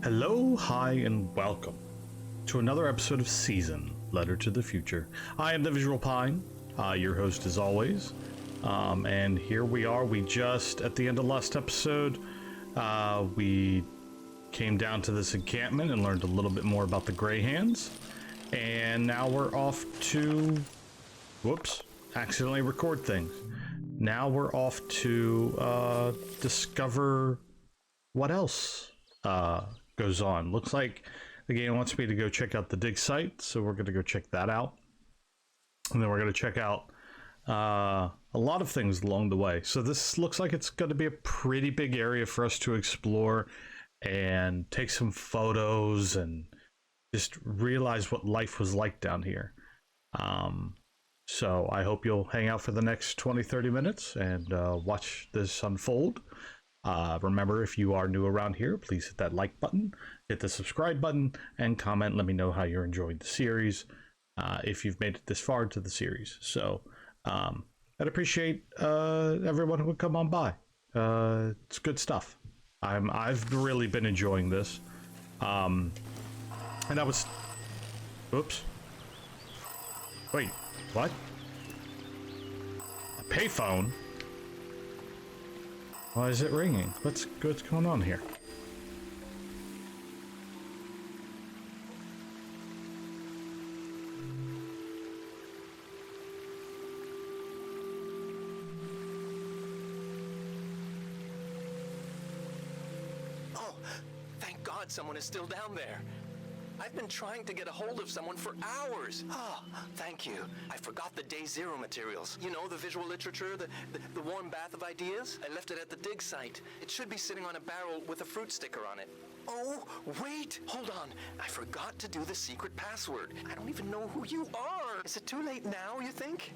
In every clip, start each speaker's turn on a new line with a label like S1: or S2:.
S1: Hello, hi, and welcome to another episode of Season Letter to the Future. I am the Visual Pine, your host as always. And here we are. We just, at the end of last episode, we came down to this encampment and learned a little bit more about the Greyhands. And now we're off to, whoops, accidentally record things. Now we're off to discover what else goes on. Looks like the game wants me to go check out the dig site, so we're going to go check that out. And then we're going to check out a lot of things along the way. So this looks like it's going to be a pretty big area for us to explore and take some photos and just realize what life was like down here. So I hope you'll hang out for the next 20-30 minutes and watch this unfold. Remember, if you are new around here, please hit that like button, hit the subscribe button, and comment. Let me know how you're enjoying the series, if you've made it this far into the series. So I'd appreciate everyone who would come on by. It's good stuff. I've really been enjoying this. And I was... Oops. Wait, what? A payphone? Why is it ringing? What's going on here?
S2: Oh, thank God someone is still down there. I've been trying to get a hold of someone for hours. Oh, thank you. I forgot the Day Zero materials. You know, the visual literature, the warm bath of ideas? I left it at the dig site. It should be sitting on a barrel with a fruit sticker on it. Oh, wait! Hold on. I forgot to do the secret password. I don't even know who you are. Is it too late now, you think?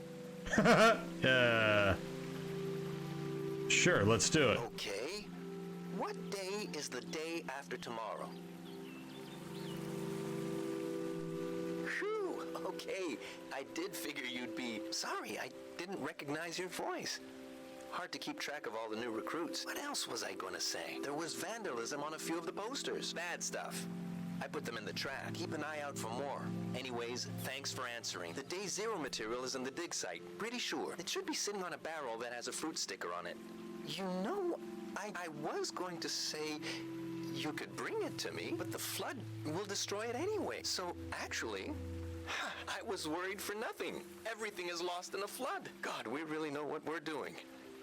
S1: Sure, let's do it.
S2: Okay. What day is the day after tomorrow? Phew, okay. I did figure you'd be... Sorry, I didn't recognize your voice. Hard to keep track of all the new recruits. What else was I gonna say? There was vandalism on a few of the posters. Bad stuff. I put them in the track. Keep an eye out for more. Anyways, thanks for answering. The Day Zero material is in the dig site. Pretty sure. It should be sitting on a barrel that has a fruit sticker on it. You know, I was going to say you could bring it to me, but the flood will destroy it anyway. So, actually, I was worried for nothing. Everything is lost in a flood. God, we really know what we're doing.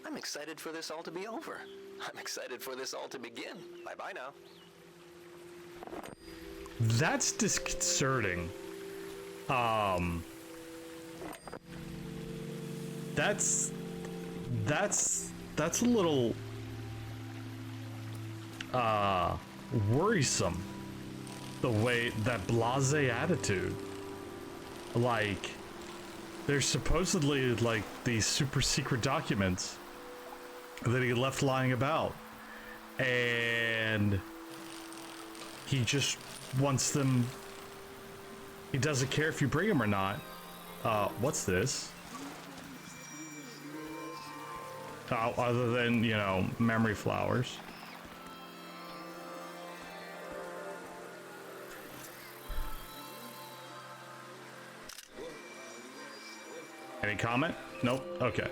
S2: I'm excited for this all to be over. I'm excited for this all to begin. Bye-bye now.
S1: That's disconcerting. That's a little worrisome. The way that blasé attitude. Like, there's supposedly like these super secret documents that he left lying about, and he just wants them. He doesn't care if you bring them or not. What's this? Other than, you know, memory flowers. Any comment? Nope. Okay.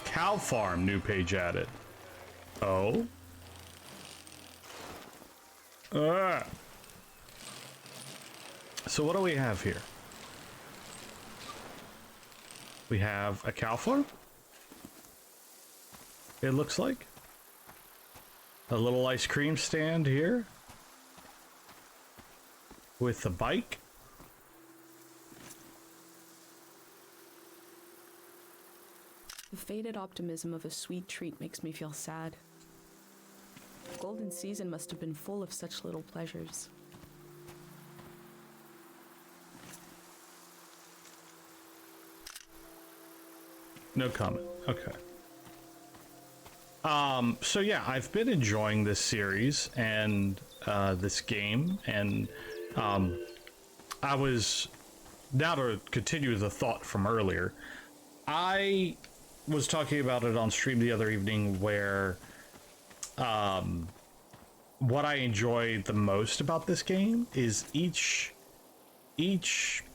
S1: Cow farm, new page added. Oh. So what do we have here? We have a cow farm? It looks like. A little ice cream stand here. With a bike.
S3: The faded optimism of a sweet treat makes me feel sad. Golden Season must have been full of such little pleasures.
S1: No comment. Okay. So yeah, I've been enjoying this series and this game, and I was, now to continue the thought from earlier, I was talking about it on stream the other evening where what I enjoy the most about this game is each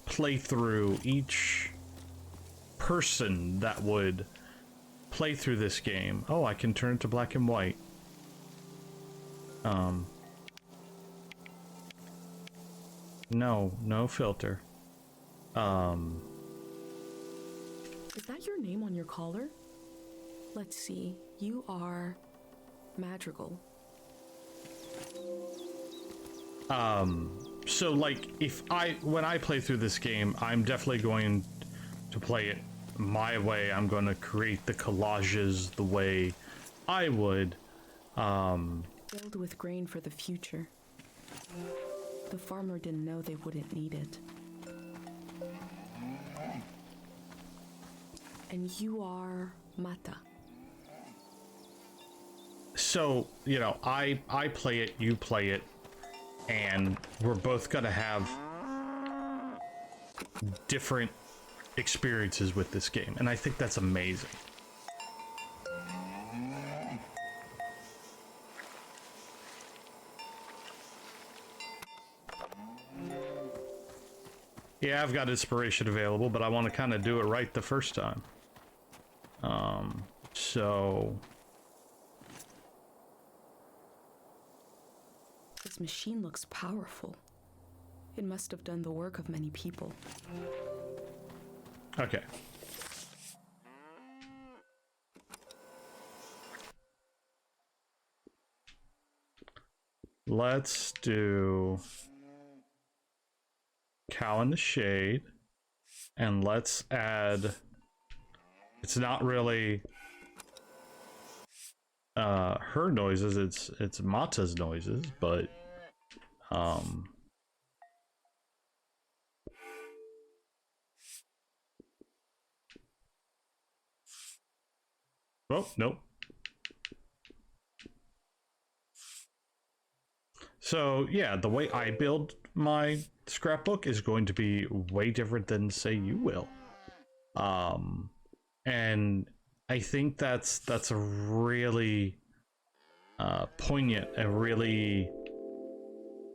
S1: playthrough, each person that would play through this game. Oh, I can turn it to black and white. No filter.
S3: Is that your name on your collar? Let's see. You are Madrigal.
S1: So like when I play through this game, I'm definitely going to play it my way. I'm going to create the collages the way I would.
S3: Filled with grain for the future. The farmer didn't know they wouldn't need it. And you are Mata.
S1: So, you know, I play it, you play it, and we're both gonna have different experiences with this game, and I think that's amazing. Yeah, I've got inspiration available, but I want to kind of do it right the first time. So...
S3: This machine looks powerful. It must have done the work of many people.
S1: Okay. Let's do Cow in the Shade, and let's add, it's not really her noises, it's Mata's noises, but oh, nope. So yeah, the way I build my scrapbook is going to be way different than say you will. And I think that's a really poignant, a really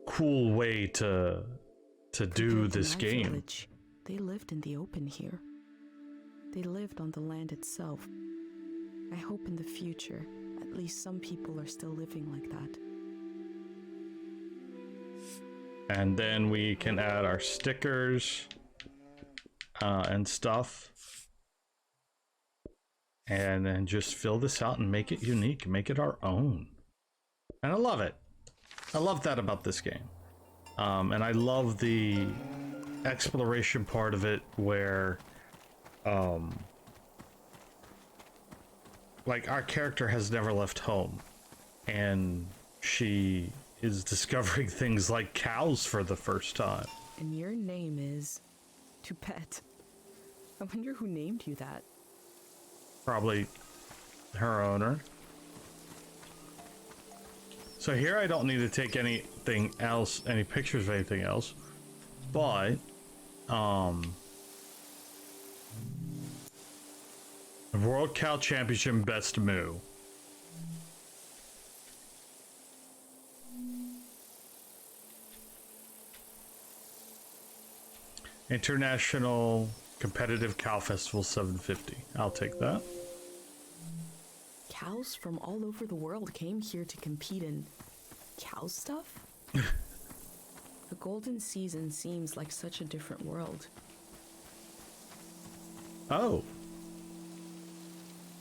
S1: cool way to do this game.
S3: Village, they lived in the open here. They lived on the land itself. I hope in the future, at least some people are still living like that.
S1: And then we can add our stickers and stuff. And then just fill this out and make it unique, make it our own. And I love it. I love that about this game. And I love the exploration part of it where like our character has never left home, and she is discovering things like cows for the first time.
S3: And your name is Toupette. I wonder who named you that.
S1: Probably her owner. So here I don't need to take anything else, any pictures of anything else, but World Cow Championship Best Moo. International Competitive Cow Festival 750. I'll take that.
S3: Cows from all over the world came here to compete in cow stuff? The golden season seems like such a different world.
S1: Oh.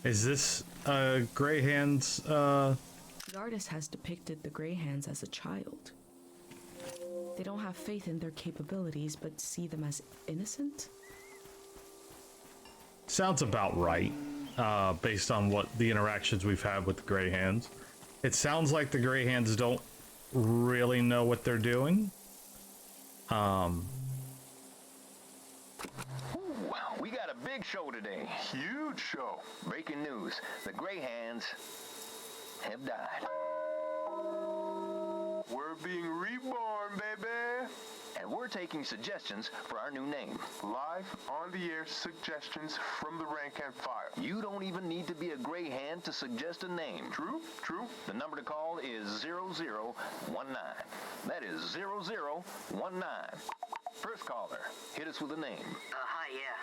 S1: Is this Greyhand's
S3: The artist has depicted the Greyhands as a child. They don't have faith in their capabilities, but see them as innocent?
S1: Sounds about right, based on what the interactions we've had with the Greyhands. It sounds like the Greyhands don't really know what they're doing.
S4: Ooh, we got a big show today. Huge show. Breaking news. The Greyhands have died. We're being reborn, baby. And and we're taking suggestions for our new name.
S5: Live on the air suggestions from the rank and file.
S4: You don't even need to be a gray hand to suggest a name.
S5: True, true.
S4: The number to call is 0019. That is 0019. First caller, hit us with a name.
S6: Hi, yeah.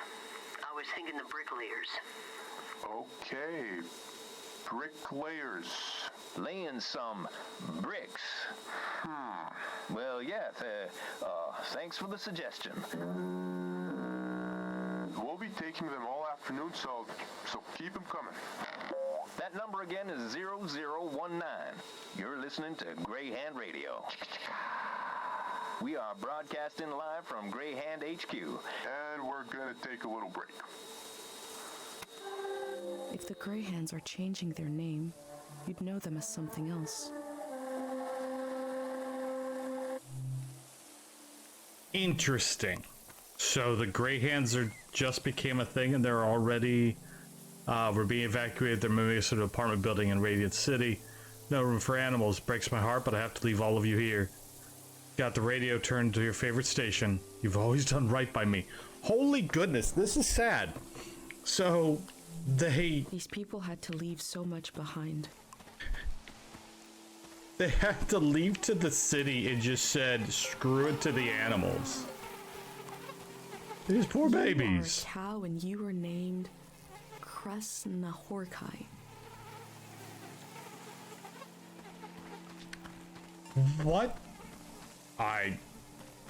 S6: I was thinking the Bricklayers.
S5: Okay. Bricklayers.
S4: Laying some bricks. Well, yeah, thanks for the suggestion.
S5: We'll be taking them all afternoon, so keep them coming.
S4: That number again is 0019. You're listening to Gray Hand Radio. We are broadcasting live from Gray Hand HQ.
S5: And we're gonna take a little break.
S3: If the Greyhands are changing their name, you'd know them as something else.
S1: Interesting. So the Greyhands just became a thing, and they're already were being evacuated. They're moving us to an apartment building in Radiant City. No room for animals. Breaks my heart, but I have to leave all of you here. Got the radio turned to your favorite station. You've always done right by me. Holy goodness, this is sad. So
S3: these people had to leave so much behind.
S1: They had to leave to the city and just said, screw it to the animals. These poor babies.
S3: You are a cow and you were named Kresnahorkai.
S1: What?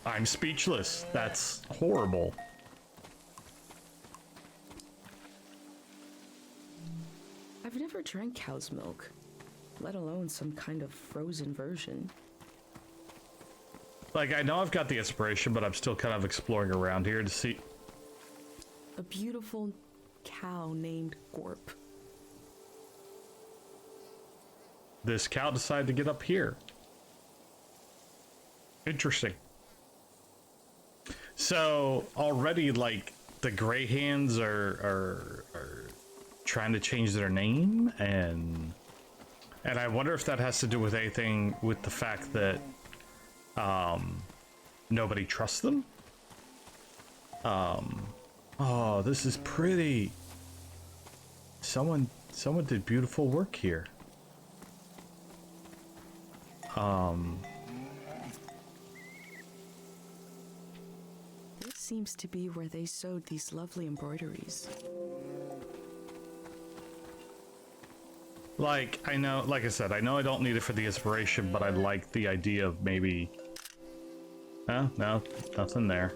S1: I'm speechless. That's horrible.
S3: I've never drank cow's milk, let alone some kind of frozen version.
S1: Like, I know I've got the inspiration, but I'm still kind of exploring around here to see.
S3: A beautiful cow named Gorp.
S1: This cow decided to get up here. Interesting. So already, like, the Greyhands are trying to change their name, and I wonder if that has to do with anything with the fact that nobody trusts them. Oh, this is pretty. Someone did beautiful work here.
S3: This seems to be where they sewed these lovely embroideries.
S1: Like, I know, like I said, I know I don't need it for the inspiration, but I like the idea of maybe... No, nothing there.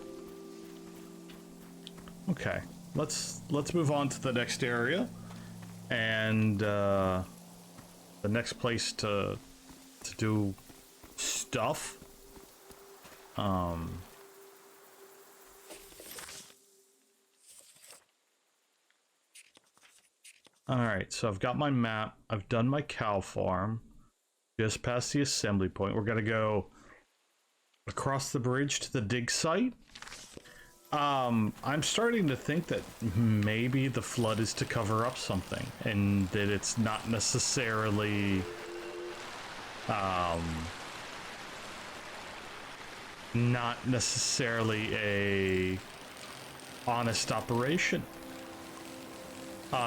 S1: Okay, let's move on to the next area. And, the next place to do stuff. Alright, so I've got my map. I've done my cow farm. Just past the assembly point. We're gonna go across the bridge to the dig site. I'm starting to think that maybe the flood is to cover up something, and that it's not necessarily a honest operation.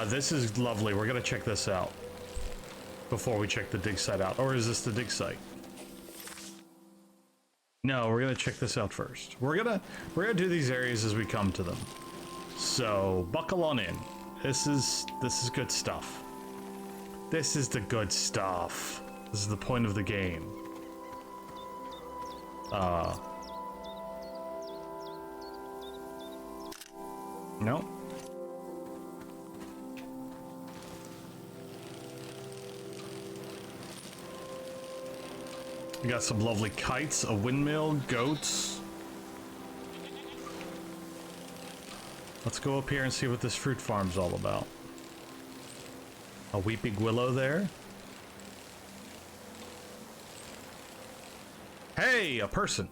S1: This is lovely. We're gonna check this out before we check the dig site out. Or is this the dig site? No, we're gonna check this out first. We're gonna do these areas as we come to them. So buckle on in. This is good stuff. This is the good stuff. This is the point of the game. No. We got some lovely kites, a windmill, goats. Let's go up here and see what this fruit farm's all about. A weeping willow there. Hey, a person.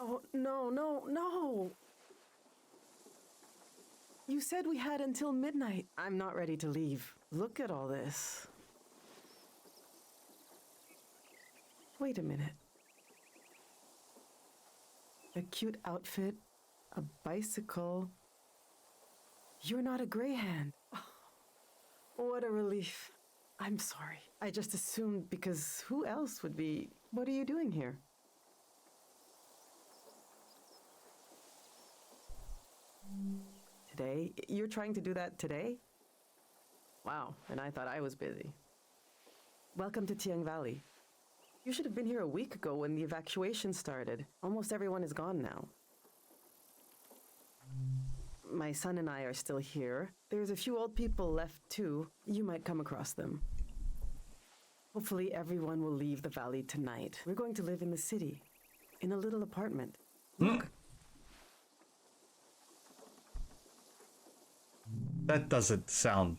S3: Oh, no.
S7: You said we had until midnight. I'm not ready to leave. Look at all this. Wait a minute. A cute outfit, a bicycle. You're not a Greyhand. Oh, what a relief. I'm sorry. I just assumed because who else would be... What are you doing here? Today? You're trying to do that today? Wow, and I thought I was busy. Welcome to Tiang Valley. You should have been here a week ago when the evacuation started. Almost everyone is gone now. My son and I are still here. There's a few old people left too. You might come across them. Hopefully everyone will leave the valley tonight. We're going to live in the city, in a little apartment. Look.
S1: That doesn't sound...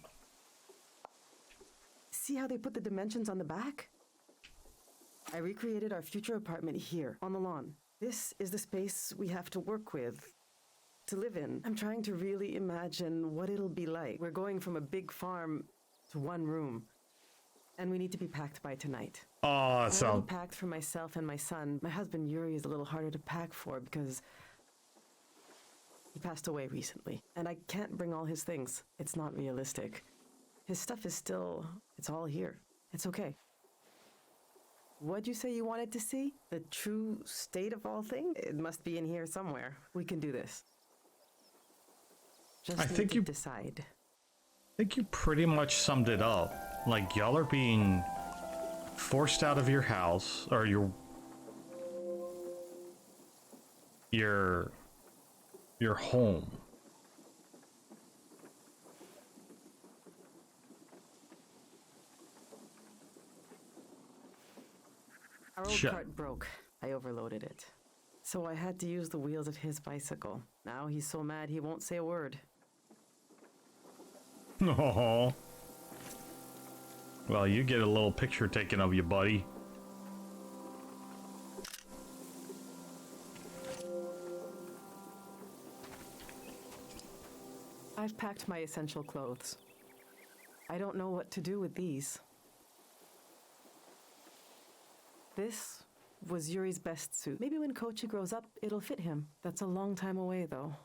S7: See how they put the dimensions on the back? I recreated our future apartment here, on the lawn. This is the space we have to work with, to live in. I'm trying to really imagine what it'll be like. We're going from a big farm to one room, and we need to be packed by tonight.
S1: Oh,
S7: I
S1: that
S7: already
S1: sounds...
S7: packed for myself and my son. My husband Yuri is a little harder to pack for because he passed away recently, and I can't bring all his things. It's not realistic. His stuff is still... It's all here. It's okay. What'd you say you wanted to see? The true state of all things? It must be in here somewhere. We can do this. Just
S1: I
S7: need
S1: think
S7: to
S1: you-
S7: decide.
S1: I think you pretty much summed it up. Like, y'all are being forced out of your house, or your home.
S7: Our old
S1: Shut-
S7: cart broke. I overloaded it. So I had to use the wheels of his bicycle. Now he's so mad he won't say a word.
S1: Oh. Well, you get a little picture taken of you, buddy.
S7: I've packed my essential clothes. I don't know what to do with these. This was Yuri's best suit. Maybe when Kochi grows up, it'll fit him. That's a long time away, though.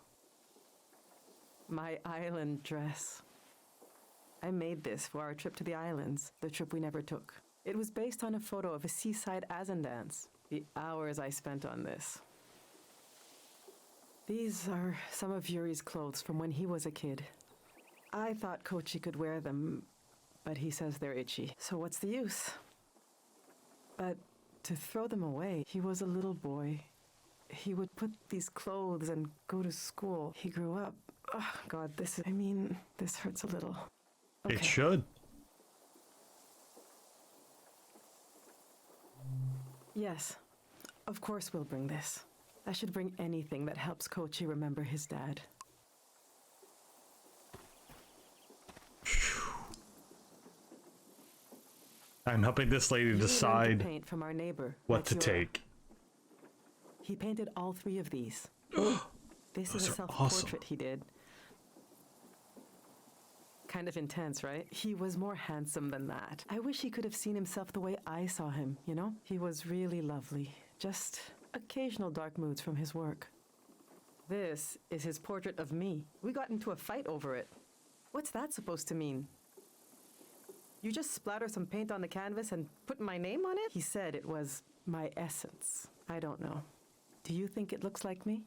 S7: My island dress. I made this for our trip to the islands, the trip we never took. It was based on a photo of a seaside Azan dance. The hours I spent on this. These are some of Yuri's clothes from when he was a kid. I thought Kochi could wear them, but he says they're itchy. So what's the use? But to throw them away, he was a little boy. He would put these clothes and go to school. He grew up. Oh, God, this hurts a little. Okay.
S1: It should.
S7: Yes, of course we'll bring this. I should bring anything that helps Kochi remember his dad.
S1: I'm helping this lady
S7: Yuri learned to
S1: decide
S7: paint from our neighbor,
S1: what to
S7: Makiura.
S1: take.
S7: He painted all 3 of these. This
S1: Those
S7: is a
S1: are
S7: self-portrait
S1: awesome.
S7: he did. Kind of intense, right? He was more handsome than that. I wish he could have seen himself the way I saw him, you know? He was really lovely. Just occasional dark moods from his work. This is his portrait of me. We got into a fight over it. What's that supposed to mean? You just splatter some paint on the canvas and put my name on it? He said it was my essence. I don't know. Do you think it looks like me?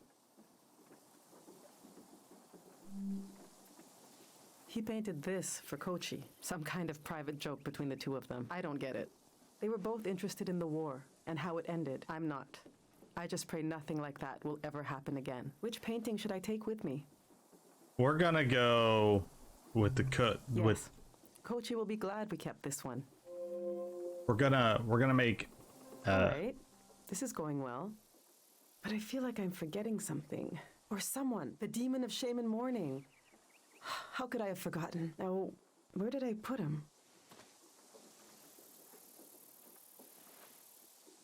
S7: He painted this for Kochi, some kind of private joke between the 2 of them. I don't get it. They were both interested in the war and how it ended. I'm not. I just pray nothing like that will ever happen again. Which painting should I take with me?
S1: We're gonna go with the cut.
S7: Yes.
S1: With
S7: Kochi will be glad we kept this one.
S1: we're gonna make.
S7: All right. This is going well. But I feel like I'm forgetting something. Or someone. The demon of shame and mourning. How could I have forgotten? Now, where did I put him?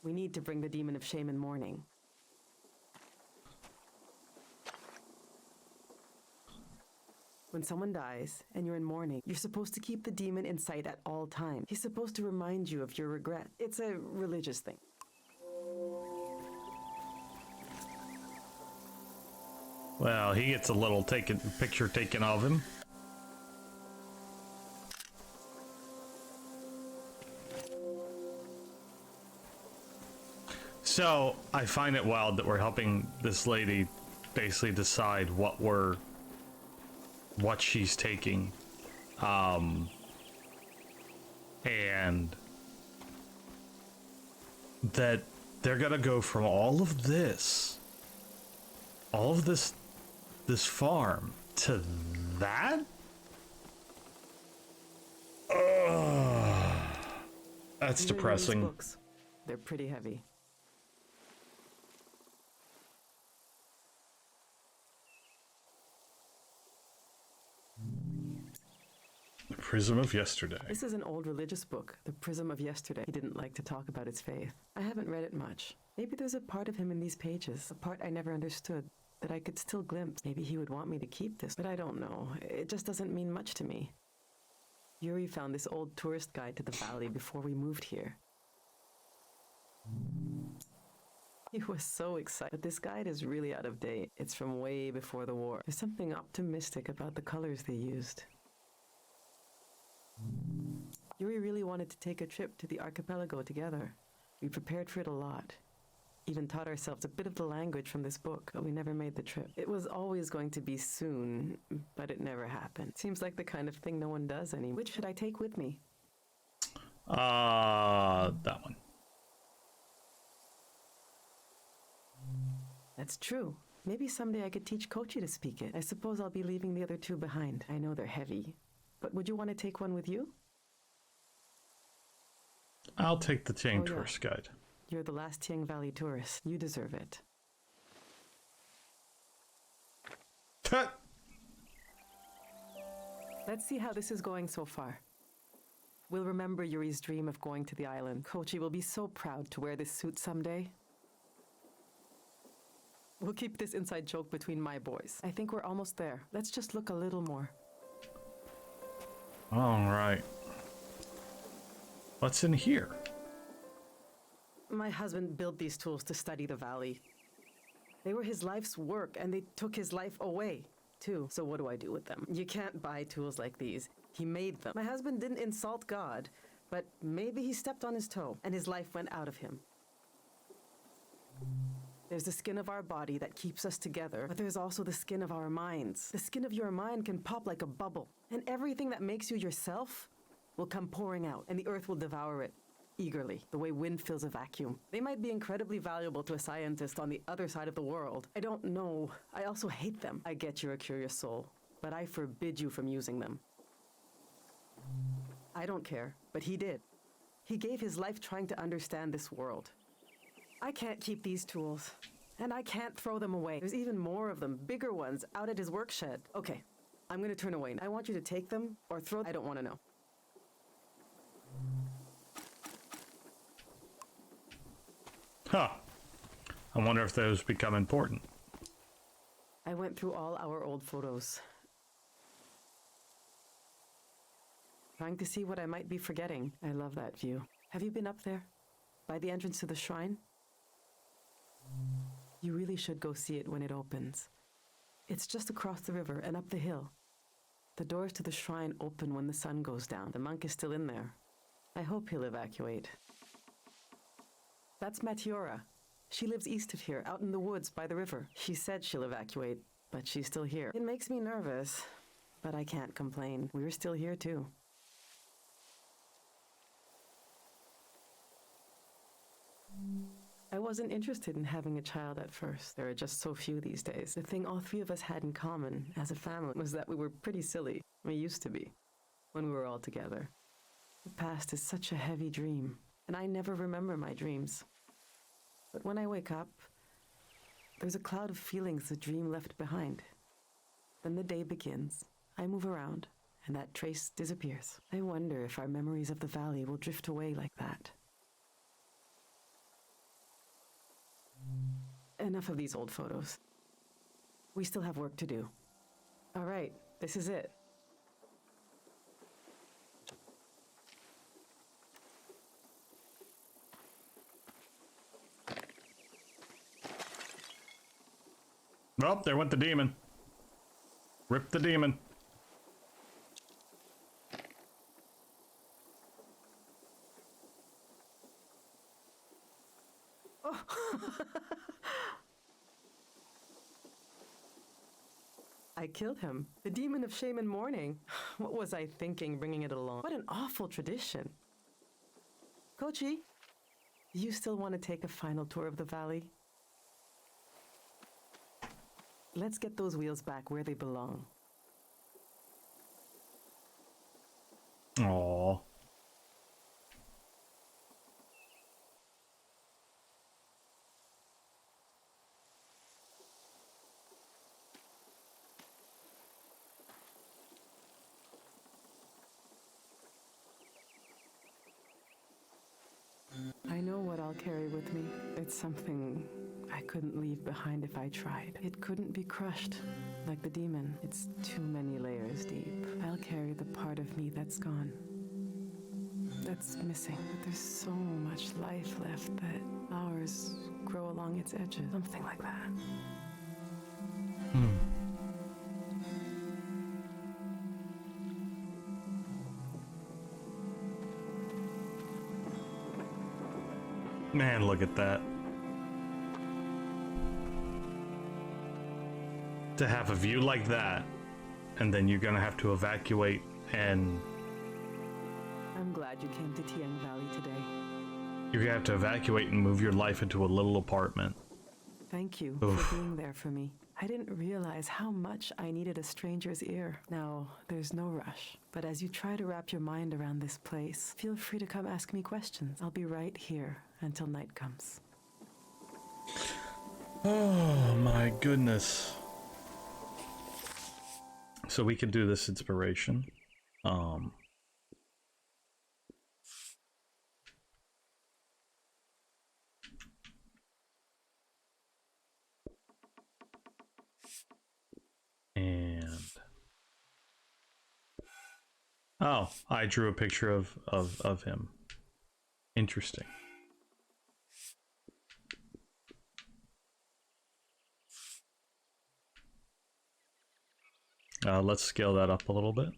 S7: We need to bring the demon of shame and mourning. When someone dies and you're in mourning, you're supposed to keep the demon in sight at all times. He's supposed to remind you of your regret. It's a religious thing.
S1: Well, he gets a little picture taken of him. So, I find it wild that we're helping this lady basically decide what she's taking. And that they're gonna go from all of this farm to that? That's
S7: These are
S1: depressing.
S7: religious books. They're pretty heavy.
S1: The Prism of Yesterday.
S7: This is an old religious book, The Prism of Yesterday. He didn't like to talk about his faith. I haven't read it much. Maybe there's a part of him in these pages, a part I never understood, that I could still glimpse. Maybe he would want me to keep this, but I don't know. It just doesn't mean much to me. Yuri found this old tourist guide to the valley before we moved here. He was so excited, but this guide is really out of date. It's from way before the war. There's something optimistic about the colors they used. Yuri really wanted to take a trip to the archipelago together. We prepared for it a lot. Even taught ourselves a bit of the language from this book, but we never made the trip. It was always going to be soon, but it never happened. Seems like the kind of thing no one does anymore. Which should I take with me?
S1: That one.
S7: That's true. Maybe someday I could teach Kochi to speak it. I suppose I'll be leaving the other two behind. I know they're heavy. But would you want to take one with you?
S1: I'll take the Tiang
S7: Oh, yeah.
S1: Tourist Guide.
S7: You're the last Tiang Valley tourist. You deserve it.
S1: Tut!
S7: Let's see how this is going so far. We'll remember Yuri's dream of going to the island. Kochi will be so proud to wear this suit someday. We'll keep this inside joke between my boys. I think we're almost there. Let's just look a little more.
S1: All right. What's in here?
S7: My husband built these tools to study the valley. They were his life's work, and they took his life away, too. So what do I do with them? You can't buy tools like these. He made them. My husband didn't insult God, but maybe he stepped on his toe, and his life went out of him. There's the skin of our body that keeps us together, but there's also the skin of our minds. The skin of your mind can pop like a bubble, and everything that makes you yourself will come pouring out, and the earth will devour it eagerly, the way wind fills a vacuum. They might be incredibly valuable to a scientist on the other side of the world. I don't know. I also hate them. I get you're a curious soul, but I forbid you from using them. I don't care, but he did. He gave his life trying to understand this world. I can't keep these tools, and I can't throw them away. There's even more of them, bigger ones, out at his work shed. Okay, I'm gonna turn away. I want you to take them or throw. I don't want to know.
S1: Huh. I wonder if those become important.
S7: I went through all our old photos, trying to see what I might be forgetting. I love that view. Have you been up there? By the entrance to the shrine? You really should go see it when it opens. It's just across the river and up the hill. The doors to the shrine open when the sun goes down. The monk is still in there. I hope he'll evacuate. That's Matiora. She lives east of here, out in the woods by the river. She said she'll evacuate, but she's still here. It makes me nervous, but I can't complain. We're still here too. I wasn't interested in having a child at first. There are just so few these days. The thing all three of us had in common as a family was that we were pretty silly. We used to be, when we were all together. The past is such a heavy dream, and I never remember my dreams. But when I wake up, there's a cloud of feelings the dream left behind. Then the day begins. I move around, and that trace disappears. I wonder if our memories of the valley will drift away like that. Enough of these old photos. We still have work to do. All right, This is it.
S1: Oh, there went the demon. Rip the demon.
S7: I killed him. The demon of shame and mourning. What was I thinking bringing it along? What an awful tradition. Kochi, do you still want to take a final tour of the valley? Let's get those wheels back where they belong.
S1: Aww.
S7: I know what I'll carry with me. It's something I couldn't leave behind if I tried. It couldn't be crushed, like the demon. It's too many layers deep. I'll carry the part of me that's gone, that's missing. But there's so much life left that flowers grow along its edges. Something like that.
S1: Man, look at that. To have a view like that, and then you're gonna have to evacuate, and
S7: I'm glad you came to Tiang Valley today.
S1: you're gonna have to evacuate and move your life into a little apartment.
S7: Thank you
S1: Oof.
S7: for being there for me. I didn't realize how much I needed a stranger's ear. Now, there's no rush. But as you try to wrap your mind around this place, feel free to come ask me questions. I'll be right here until night comes.
S1: Oh my goodness. So we can do this inspiration. And oh, I drew a picture of him. Interesting. Let's scale that up a little bit.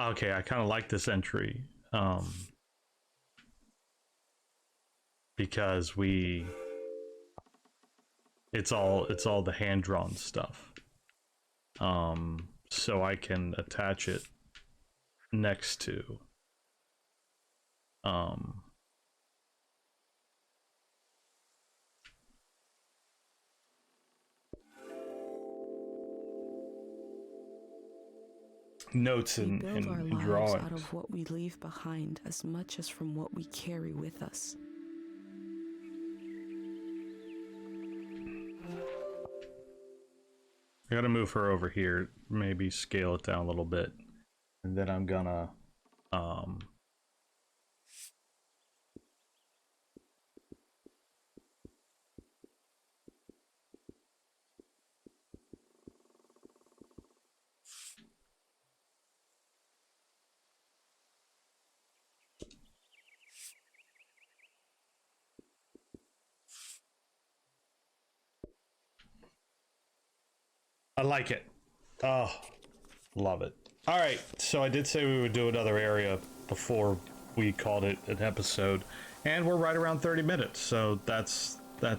S1: Okay, I kind of like this entry, because it's all the hand-drawn stuff. So I can attach it next to notes
S3: We
S1: and,
S3: build
S1: and,
S3: our
S1: and
S3: lives
S1: drawings.
S3: out of what we leave behind as much as from what we carry with us.
S1: I gotta move her over here, maybe scale it down a little bit, and then I'm gonna I like it. Oh, love it. All right, so I did say we would do another area before we called it an episode, and we're right around 30 minutes, so that's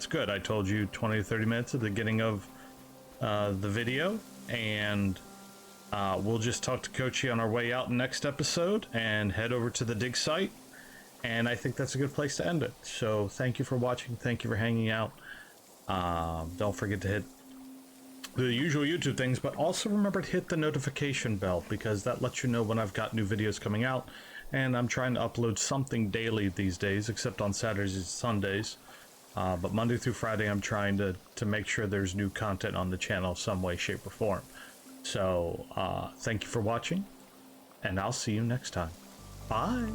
S1: good. I told you 20 to 30 minutes at the beginning of the video, and we'll just talk to Kochi on our way out next episode and head over to the dig site, and I think that's a good place to end it. So thank you for watching. Thank you for hanging out. Don't forget to hit the usual YouTube things, but also remember to hit the notification bell, because that lets you know when I've got new videos coming out, and I'm trying to upload something daily these days, except on Saturdays and Sundays. But Monday through Friday, I'm trying to make sure there's new content on the channel some way, shape, or form. So thank you for watching. and I'll see you next time. Bye.